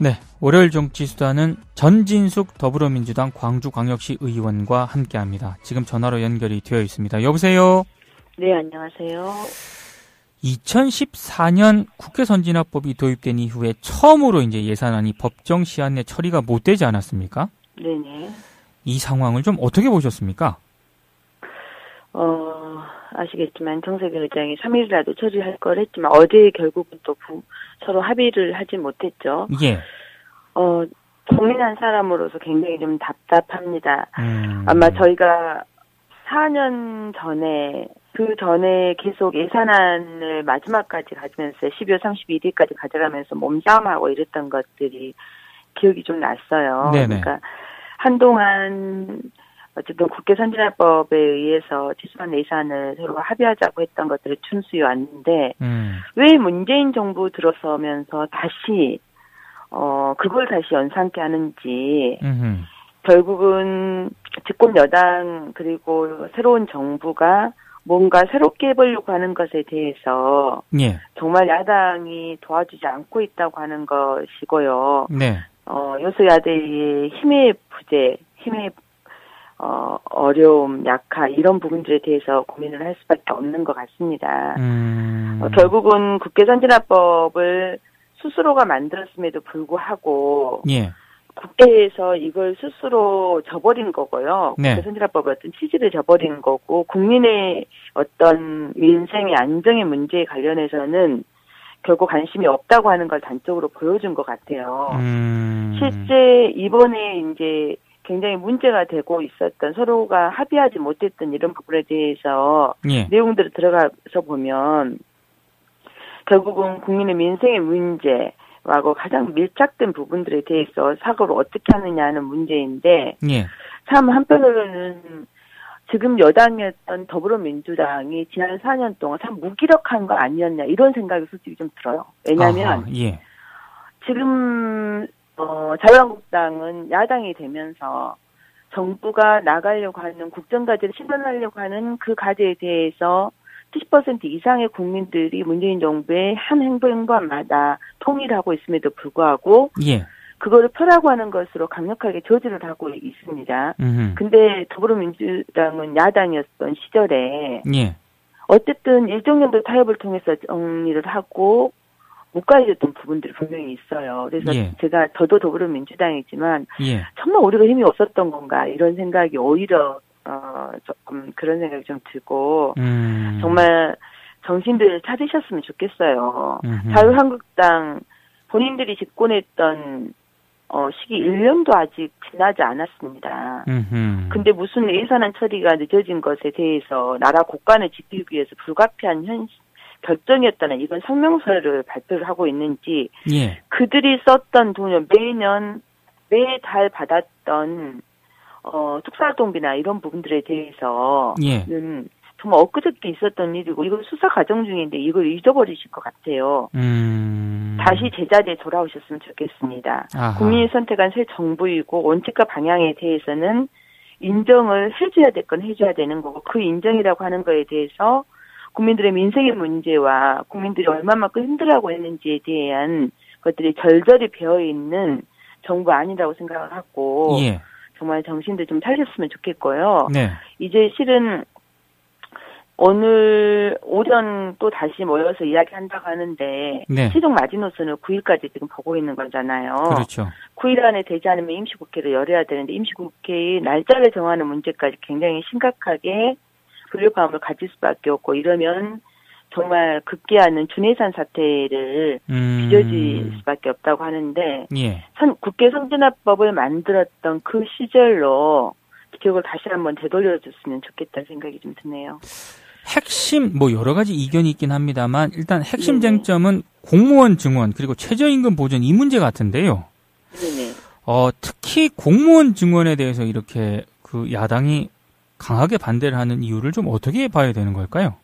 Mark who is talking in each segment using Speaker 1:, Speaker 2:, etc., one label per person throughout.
Speaker 1: 네, 월요일 정치수다는 전진숙 더불어민주당 광주광역시 의원과 함께합니다. 지금 전화로 연결이 되어 있습니다. 여보세요?
Speaker 2: 네, 안녕하세요.
Speaker 1: 2014년 국회 선진화법이 도입된 이후에 처음으로 이제 예산안이 법정 시한 내 처리가 못 되지 않았습니까?
Speaker 2: 네네.
Speaker 1: 이 상황을 좀 어떻게 보셨습니까?
Speaker 2: 아시겠지만 정세균 의장이 3일이라도 처리할 걸 했지만 어제 결국은 또 서로 합의를 하지 못했죠.
Speaker 1: 예.
Speaker 2: 국민한 사람으로서 굉장히 좀 답답합니다. 아마 저희가 4년 전에 그 전에 계속 예산안을 마지막까지 가지면서 12월 31일까지 가져가면서 몸싸움하고 이랬던 것들이 기억이 좀 났어요.
Speaker 1: 네네.
Speaker 2: 그러니까 한동안 어쨌든 국회 선진화법에 의해서 최소한 예산을 서로 합의하자고 했던 것들을 준수해 왔는데 왜 문재인 정부 들어서면서 다시 그걸 다시 연상케 하는지 결국은 집권 여당 그리고 새로운 정부가 뭔가 새롭게 해보려고 하는 것에 대해서
Speaker 1: 예.
Speaker 2: 정말 야당이 도와주지 않고 있다고 하는 것이고요.
Speaker 1: 네.
Speaker 2: 여소야대의 힘의 부재, 힘의 어려움, 약화 이런 부분들에 대해서 고민을 할 수밖에 없는 것 같습니다. 결국은 국회 선진화법을 스스로가 만들었음에도 불구하고
Speaker 1: 예.
Speaker 2: 국회에서 이걸 스스로 저버린 거고요.
Speaker 1: 네.
Speaker 2: 국회 선진화법의 어떤 취지를 저버린 거고 국민의 어떤 민생의 안정의 문제에 관련해서는 결국 관심이 없다고 하는 걸 단적으로 보여준 것 같아요. 실제 이번에 이제 굉장히 문제가 되고 있었던 서로가 합의하지 못했던 이런 부분에 대해서
Speaker 1: 예.
Speaker 2: 내용들을 들어가서 보면 결국은 국민의 민생의 문제하고 가장 밀착된 부분들에 대해서 사고를 어떻게 하느냐 하는 문제인데
Speaker 1: 예.
Speaker 2: 참 한편으로는 지금 여당이었던 더불어민주당이 지난 4년 동안 참 무기력한 거 아니었냐 이런 생각이 솔직히 좀 들어요. 왜냐하면
Speaker 1: 예.
Speaker 2: 지금 자유한국당은 야당이 되면서 정부가 나가려고 하는 국정과제를 실현하려고 하는 그 과제에 대해서 70% 이상의 국민들이 문재인 정부의 한 행보마다 통일하고 있음에도 불구하고
Speaker 1: 예.
Speaker 2: 그거를 펴라고 하는 것으로 강력하게 저지를 하고 있습니다. 근데 더불어민주당은 야당이었던 시절에
Speaker 1: 예.
Speaker 2: 어쨌든 일정 정도 타협을 통해서 정리를 하고 못 가해줬던 부분들이 분명히 있어요. 그래서
Speaker 1: 예.
Speaker 2: 저도 더불어민주당이지만
Speaker 1: 예.
Speaker 2: 정말 우리가 힘이 없었던 건가 이런 생각이 오히려 조금 그런 생각이 좀 들고 정말 정신들을 차리셨으면 좋겠어요. 자유한국당 본인들이 집권했던 시기 1년도 아직 지나지 않았습니다. 근데 무슨 예산안 처리가 늦어진 것에 대해서 나라 국간을 지키기 위해서 불가피한 결정이었다는 이건 성명서를 발표를 하고 있는지
Speaker 1: 예.
Speaker 2: 그들이 썼던 돈을 매달 받았던 특사활동비나 이런 부분들에 대해서는
Speaker 1: 예.
Speaker 2: 정말 엊그저께 있었던 일이고 이걸 수사 과정 중인데 이걸 잊어버리실 것 같아요. 다시 제자리에 돌아오셨으면 좋겠습니다.
Speaker 1: 아하.
Speaker 2: 국민이 선택한 새 정부이고 원칙과 방향에 대해서는 인정을 해줘야 될 건 해줘야 되는 거고 그 인정이라고 하는 거에 대해서 국민들의 민생의 문제와 국민들이 얼마만큼 힘들어하고 있는지에 대한 것들이 절절히 배어있는 정부 아니라고 생각을 하고
Speaker 1: 예.
Speaker 2: 정말 정신들 좀 차렸으면 좋겠고요.
Speaker 1: 네.
Speaker 2: 이제 실은 오늘 오전 또 다시 모여서 이야기한다고 하는데
Speaker 1: 네.
Speaker 2: 최종 마지노선을 9일까지 지금 보고 있는 거잖아요.
Speaker 1: 그렇죠.
Speaker 2: 9일 안에 되지 않으면 임시국회를 열어야 되는데 임시국회의 날짜를 정하는 문제까지 굉장히 심각하게 불협화음을 가질 수밖에 없고 이러면 정말 급기야는 준예산 사태를 빚어질 수밖에 없다고 하는데
Speaker 1: 예.
Speaker 2: 국회 선진화법을 만들었던 그 시절로 기억을 다시 한번 되돌려줬으면 좋겠다는 생각이 좀 드네요.
Speaker 1: 핵심 여러 가지 이견이 있긴 합니다만 일단 핵심
Speaker 2: 네네.
Speaker 1: 쟁점은 공무원 증원 그리고 최저임금 보전 이 문제 같은데요.
Speaker 2: 네네.
Speaker 1: 특히 공무원 증원에 대해서 이렇게 그 야당이 강하게 반대를 하는 이유를 좀 어떻게 봐야 되는 걸까요?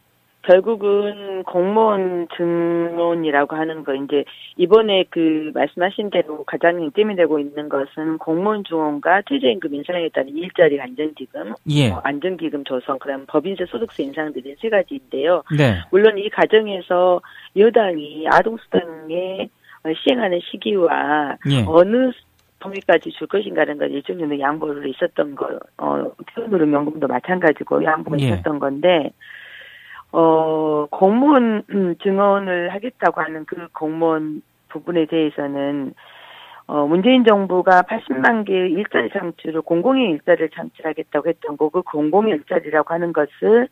Speaker 2: 결국은 공무원 증원이라고 하는 거 이제 이번에 그 말씀하신 대로 가장 쟁점이 되고 있는 것은 공무원 증원과 최저임금 인상에 따른 일자리 안정기금,
Speaker 1: 예.
Speaker 2: 안정기금 조성, 그다음 법인세 소득세 인상 등의 세 가지인데요.
Speaker 1: 네.
Speaker 2: 물론 이 과정에서 여당이 아동수당의 시행하는 시기와
Speaker 1: 예.
Speaker 2: 어느 범위까지 줄 것인가라는 걸 일정 정도 양보를 있었던 거, 교육노릇 연금도 마찬가지고 양보가
Speaker 1: 예.
Speaker 2: 있었던 건데, 공무원 증언을 하겠다고 하는 그 공무원 부분에 대해서는, 문재인 정부가 80만 개의 일자리 창출을, 공공의 일자리를 창출하겠다고 했던 거, 그 공공의 일자리라고 하는 것을,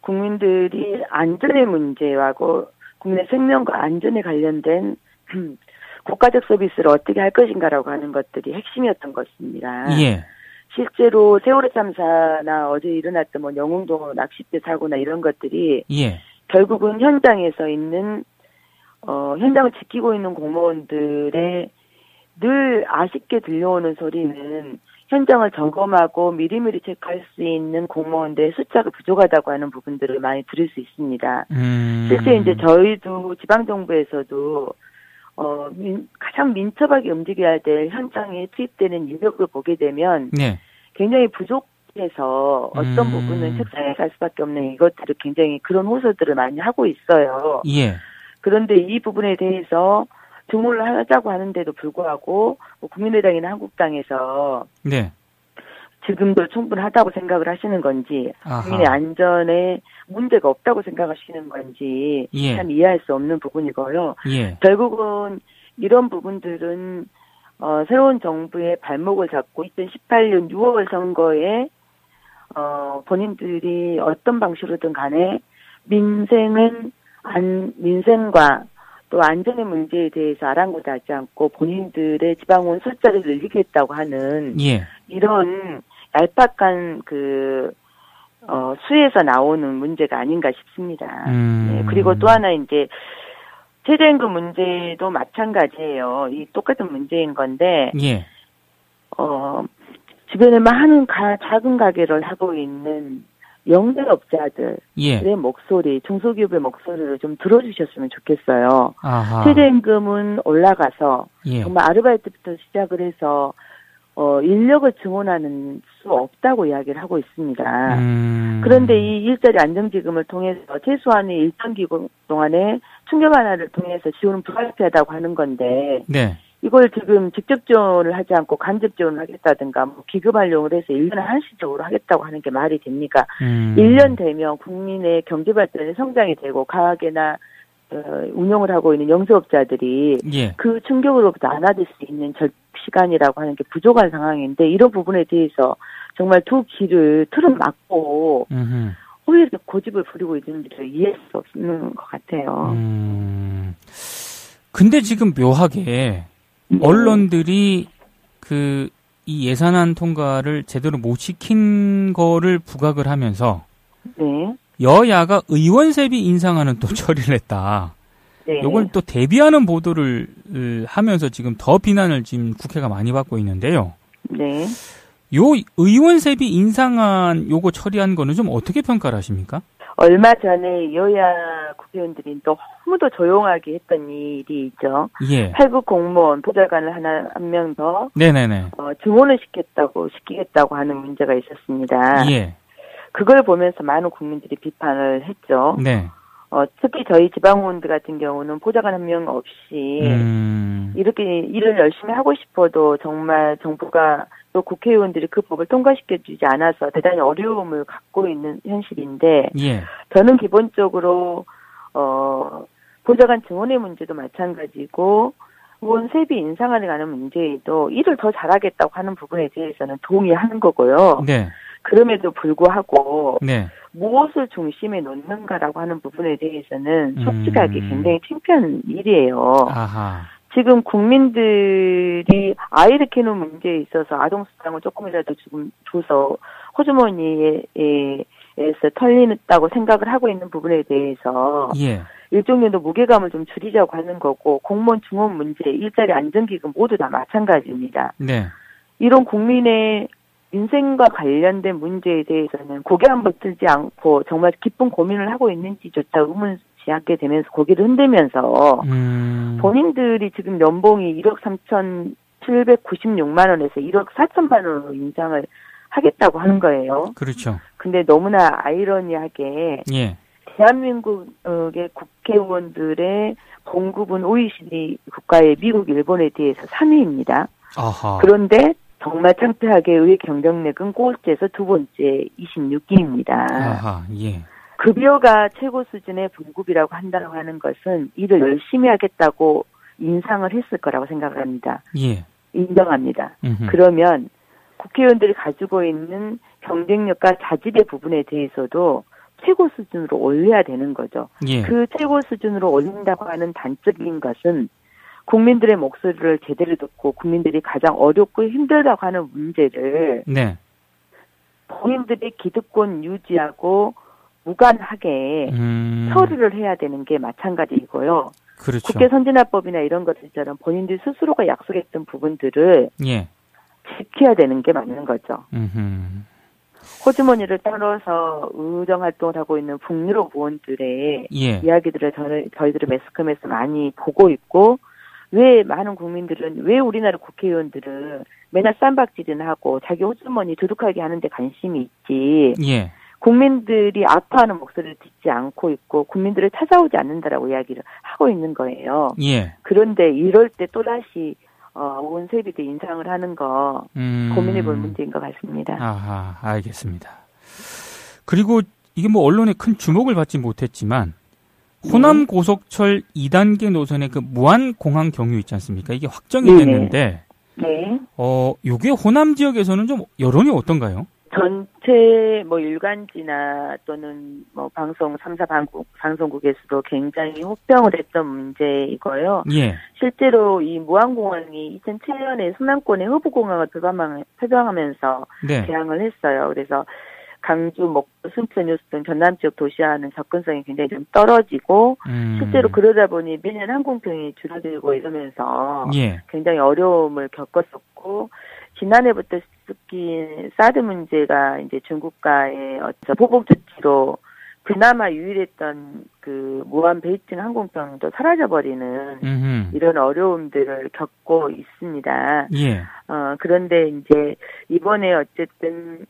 Speaker 2: 국민들이 안전의 문제하고, 국민의 생명과 안전에 관련된, 국가적 서비스를 어떻게 할 것인가라고 하는 것들이 핵심이었던 것입니다.
Speaker 1: 예.
Speaker 2: 실제로 세월호 참사나 어제 일어났던 뭐 영흥도 낚싯대 사고나 이런 것들이
Speaker 1: 예.
Speaker 2: 결국은 현장에서 있는 현장을 지키고 있는 공무원들의 늘 아쉽게 들려오는 소리는 현장을 점검하고 미리미리 체크할 수 있는 공무원들의 숫자가 부족하다고 하는 부분들을 많이 들을 수 있습니다. 실제 이제 저희도 지방정부에서도 가장 민첩하게 움직여야 될 현장에 투입되는 인력을 보게 되면
Speaker 1: 네.
Speaker 2: 굉장히 부족해서 어떤 부분은 책상에 갈 수밖에 없는 이것들을 굉장히 그런 호소들을 많이 하고 있어요.
Speaker 1: 예.
Speaker 2: 그런데 이 부분에 대해서 증오를 하자고 하는데도 불구하고 국민의당이나 한국당에서
Speaker 1: 네.
Speaker 2: 지금도 충분하다고 생각을 하시는 건지
Speaker 1: 아하.
Speaker 2: 국민의 안전에 문제가 없다고 생각하시는 건지
Speaker 1: 예.
Speaker 2: 참 이해할 수 없는 부분이고요.
Speaker 1: 예.
Speaker 2: 결국은 이런 부분들은 새로운 정부의 발목을 잡고 2018년 6월 선거에 본인들이 어떤 방식으로든 간에 민생과 또 안전의 문제에 대해서 아랑곳하지 않고 본인들의 지방원 숫자를 늘리겠다고 하는
Speaker 1: 예.
Speaker 2: 이런 얄팍한 수에서 나오는 문제가 아닌가 싶습니다. 네, 그리고 또 하나 이제 최저임금 문제도 마찬가지예요. 이 똑같은 문제인 건데,
Speaker 1: 예.
Speaker 2: 주변에 많은 작은 가게를 하고 있는 영세업자들의
Speaker 1: 예.
Speaker 2: 목소리, 중소기업의 목소리를 좀 들어주셨으면 좋겠어요.
Speaker 1: 아하.
Speaker 2: 최저임금은 올라가서
Speaker 1: 예.
Speaker 2: 정말 아르바이트부터 시작을 해서 인력을 증원하는 수 없다고 이야기를 하고 있습니다. 그런데 이 일자리 안정지급을 통해서 최소한의 일정 기간 동안에 충격 완화를 통해서 지원은 불가피하다고 하는 건데,
Speaker 1: 네.
Speaker 2: 이걸 지금 직접 지원을 하지 않고 간접 지원을 하겠다든가 뭐 기급 활용을 해서 1년에 한시적으로 하겠다고 하는 게 말이 됩니까? 1년 되면 국민의 경제 발전에 성장이 되고 가게나 운영을 하고 있는 영세업자들이
Speaker 1: 예.
Speaker 2: 그 충격으로부터 안아들 수 있는 시간이라고 하는 게 부족한 상황인데 이런 부분에 대해서 정말 두 귀를 틀은 막고 왜 이렇게 고집을 부리고 있는지를 이해할 수 없는 것 같아요.
Speaker 1: 근데 지금 묘하게 언론들이 이 예산안 통과를 제대로 못 시킨 거를 부각을 하면서
Speaker 2: 네.
Speaker 1: 여야가 의원세비 인상하는 또 처리를 했다.
Speaker 2: 네.
Speaker 1: 요걸 또 대비하는 보도를 하면서 지금 더 비난을 지금 국회가 많이 받고 있는데요.
Speaker 2: 네.
Speaker 1: 요 의원세비 인상안 요거 처리한 거는 좀 어떻게 평가를 하십니까?
Speaker 2: 얼마 전에 여야 국회의원들이 너무도 조용하게 했던 일이 있죠.
Speaker 1: 예.
Speaker 2: 8급 공무원 보좌관을 한 명 더
Speaker 1: 네네네.
Speaker 2: 증원을 시키겠다고 하는 문제가 있었습니다.
Speaker 1: 예.
Speaker 2: 그걸 보면서 많은 국민들이 비판을 했죠.
Speaker 1: 네.
Speaker 2: 특히 저희 지방의원들 같은 경우는 보좌관 한 명 없이 이렇게 일을 열심히 하고 싶어도 정말 정부가 또 국회의원들이 그 법을 통과시켜주지 않아서 대단히 어려움을 갖고 있는 현실인데
Speaker 1: 예.
Speaker 2: 저는 기본적으로 보좌관 증원의 문제도 마찬가지고 의원세비 인상안에 관한 문제에도 일을 더 잘하겠다고 하는 부분에 대해서는 동의하는 거고요.
Speaker 1: 네.
Speaker 2: 그럼에도 불구하고
Speaker 1: 네.
Speaker 2: 무엇을 중심에 놓는가라고 하는 부분에 대해서는 솔직하게 굉장히 창피한 일이에요.
Speaker 1: 아하.
Speaker 2: 지금 국민들이 아이를 키우는 문제에 있어서 아동수당을 조금이라도 지금 줘서 호주머니에서 털린다고 생각을 하고 있는 부분에 대해서
Speaker 1: 예.
Speaker 2: 일정 정도 무게감을 좀 줄이자고 하는 거고 공무원 증원 문제, 일자리 안정기금 모두 다 마찬가지입니다. 네. 이런 국민의 민생과 관련된 문제에 대해서는 고개 한번 들지 않고 정말 깊은 고민을 하고 있는지조차 의문시하게 되면서 고개를 흔들면서 본인들이 지금 연봉이 1억 3,796만 원에서 1억 4천만 원으로 인상을 하겠다고 하는 거예요.
Speaker 1: 그렇죠.
Speaker 2: 근데 너무나 아이러니하게
Speaker 1: 예.
Speaker 2: 대한민국의 국회의원들의 봉급은 OECD 국가의 미국, 일본에 대해서 3위입니다.
Speaker 1: 아하.
Speaker 2: 그런데 정말 창피하게 의 경쟁력은 꼴찌에서 두 번째 26위입니다.
Speaker 1: 아하, 예.
Speaker 2: 급여가 최고 수준의 봉급이라고 한다고 하는 것은 일을 열심히 하겠다고 인상을 했을 거라고 생각합니다.
Speaker 1: 예.
Speaker 2: 인정합니다.
Speaker 1: 음흠.
Speaker 2: 그러면 국회의원들이 가지고 있는 경쟁력과 자질의 부분에 대해서도 최고 수준으로 올려야 되는 거죠.
Speaker 1: 예.
Speaker 2: 그 최고 수준으로 올린다고 하는 단적인 것은 국민들의 목소리를 제대로 듣고 국민들이 가장 어렵고 힘들다고 하는 문제를
Speaker 1: 네.
Speaker 2: 본인들의 기득권 유지하고 무관하게 처리를 해야 되는 게 마찬가지이고요.
Speaker 1: 그렇죠.
Speaker 2: 국회 선진화법이나 이런 것들처럼 본인들 스스로가 약속했던 부분들을
Speaker 1: 예.
Speaker 2: 지켜야 되는 게 맞는 거죠.
Speaker 1: 음흠.
Speaker 2: 호주머니를 떨어서 의정 활동을 하고 있는 북유럽 의원들의
Speaker 1: 예.
Speaker 2: 이야기들을 저희들은 매스컴에서 많이 보고 있고, 왜 많은 국민들은, 왜 우리나라 국회의원들은 맨날 쌈박질이나 하고 자기 호주머니 두둑하게 하는데 관심이 있지.
Speaker 1: 예.
Speaker 2: 국민들이 아파하는 목소리를 듣지 않고 있고 국민들을 찾아오지 않는다라고 이야기를 하고 있는 거예요.
Speaker 1: 예.
Speaker 2: 그런데 이럴 때 또다시 원세비대 인상을 하는 거 고민해볼 문제인 것 같습니다.
Speaker 1: 아하, 알겠습니다. 그리고 이게 뭐 언론에 큰 주목을 받지 못했지만 호남 고속철 2단계 노선의 그 무안공항 경유 있지 않습니까? 이게 확정이 됐는데,
Speaker 2: 네.
Speaker 1: 요게 호남 지역에서는 좀 여론이 어떤가요?
Speaker 2: 전체 일간지나 또는 방송 3사 방송국에서도 굉장히 호평을 했던 문제이고요.
Speaker 1: 예.
Speaker 2: 실제로 이 무안공항이 2007년에 순남권의 허브공항을 표방하면서
Speaker 1: 네.
Speaker 2: 개항을 했어요. 그래서 강주, 목포, 순천, 뉴스 등 전남 지역 도시와는 접근성이 굉장히 좀 떨어지고 실제로 그러다 보니 매년 항공편이 줄어들고 이러면서
Speaker 1: 예.
Speaker 2: 굉장히 어려움을 겪었었고, 지난해부터 특히 사드 문제가 이제 중국과의 보복 조치로 그나마 유일했던 그 무안 베이징 항공편도 사라져버리는 이런 어려움들을 겪고 있습니다.
Speaker 1: 예.
Speaker 2: 그런데 이제 이번에 어쨌든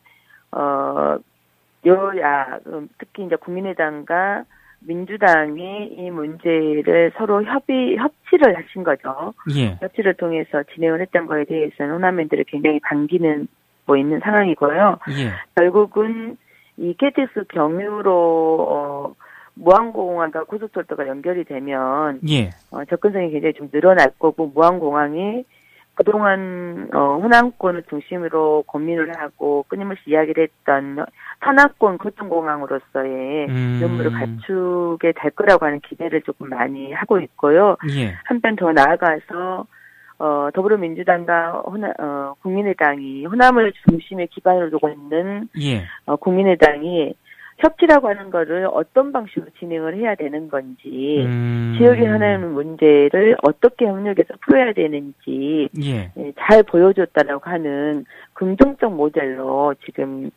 Speaker 2: 여야, 특히 이제 국민의당과 민주당이 이 문제를 서로 협치를 하신 거죠.
Speaker 1: 예.
Speaker 2: 협치를 통해서 진행을 했던 거에 대해서는 호남인들을 굉장히 반기는 있는 상황이고요.
Speaker 1: 예.
Speaker 2: 결국은 이 KTX 경유로 무안공항과 고속철도가 연결이 되면
Speaker 1: 예.
Speaker 2: 접근성이 굉장히 좀 늘어날 거고, 무안공항이 그동안 호남권을 중심으로 고민을 하고 끊임없이 이야기를 했던 산악권 교통공항으로서의 면모를 갖추게 될 거라고 하는 기대를 조금 많이 하고 있고요.
Speaker 1: 예.
Speaker 2: 한편 더 나아가서 더불어민주당과 국민의당이 호남을 중심에 기반으로 두고 있는
Speaker 1: 예.
Speaker 2: 국민의당이 협치라고 하는 거를 어떤 방식으로 진행을 해야 되는 건지, 지역에 하는 문제를 어떻게 협력해서 풀어야 되는지
Speaker 1: 예.
Speaker 2: 잘 보여줬다라고 하는 긍정적 모델로 지금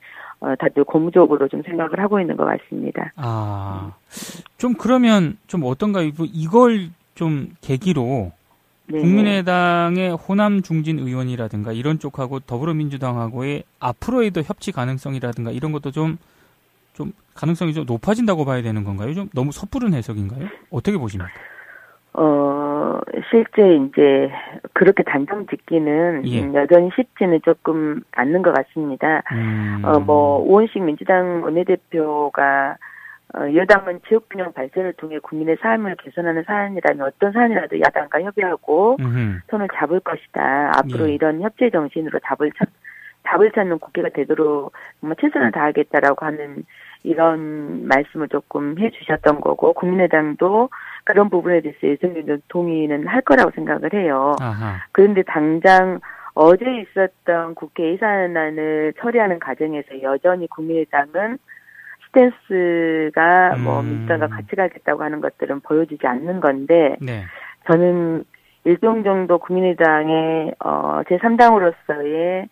Speaker 2: 다들 고무적으로 좀 생각을 하고 있는 것 같습니다.
Speaker 1: 좀 그러면 좀 어떤가요? 이걸 좀 계기로 네. 국민의당의 호남 중진 의원이라든가 이런 쪽하고 더불어민주당하고의 앞으로의 더 협치 가능성이라든가 이런 것도 좀 가능성이 좀 높아진다고 봐야 되는 건가요? 좀 너무 섣부른 해석인가요? 어떻게 보십니까?
Speaker 2: 실제 이제 그렇게 단정 짓기는 여전히 쉽지는 조금 않는 것 같습니다. 우원식 민주당 원내대표가 여당은 지역균형 발전을 통해 국민의 삶을 개선하는 사안이라면 어떤 사안이라도 야당과 협의하고 손을 잡을 것이다. 앞으로 이런 협치 정신으로 답을 찾는 국회가 되도록 정말 최선을 다하겠다라고 하는 이런 말씀을 조금 해주셨던 거고, 국민의당도 그런 부분에 대해서 예정적인 동의는 할 거라고 생각을 해요.
Speaker 1: 아하.
Speaker 2: 그런데 당장 어제 있었던 국회 예산안을 처리하는 과정에서 여전히 국민의당은 스탠스가 민주당과 같이 가겠다고 하는 것들은 보여주지 않는 건데,
Speaker 1: 네.
Speaker 2: 저는 일정 정도 국민의당의 제3당으로서의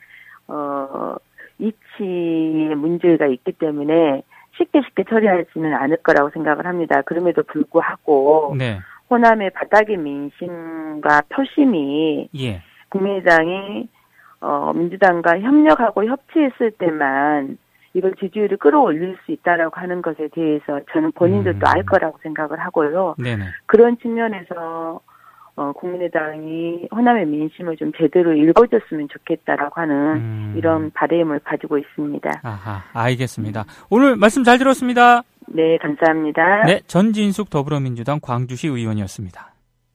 Speaker 2: 이치의 문제가 있기 때문에 쉽게 처리하지는 않을 거라고 생각을 합니다. 그럼에도 불구하고 네. 호남의 바닥의 민심과 표심이 국민의당이 민주당과 협력하고 협치했을 때만 이걸 지지율을 끌어올릴 수 있다라고 하는 것에 대해서 저는 본인들도 알 거라고 생각을 하고요.
Speaker 1: 네네.
Speaker 2: 그런 측면에서 국민의당이 호남의 민심을 좀 제대로 읽어줬으면 좋겠다라고 하는 이런 바람을 가지고 있습니다.
Speaker 1: 아하, 알겠습니다. 오늘 말씀 잘 들었습니다.
Speaker 2: 네, 감사합니다.
Speaker 1: 네, 전진숙 더불어민주당 광주시 의원이었습니다.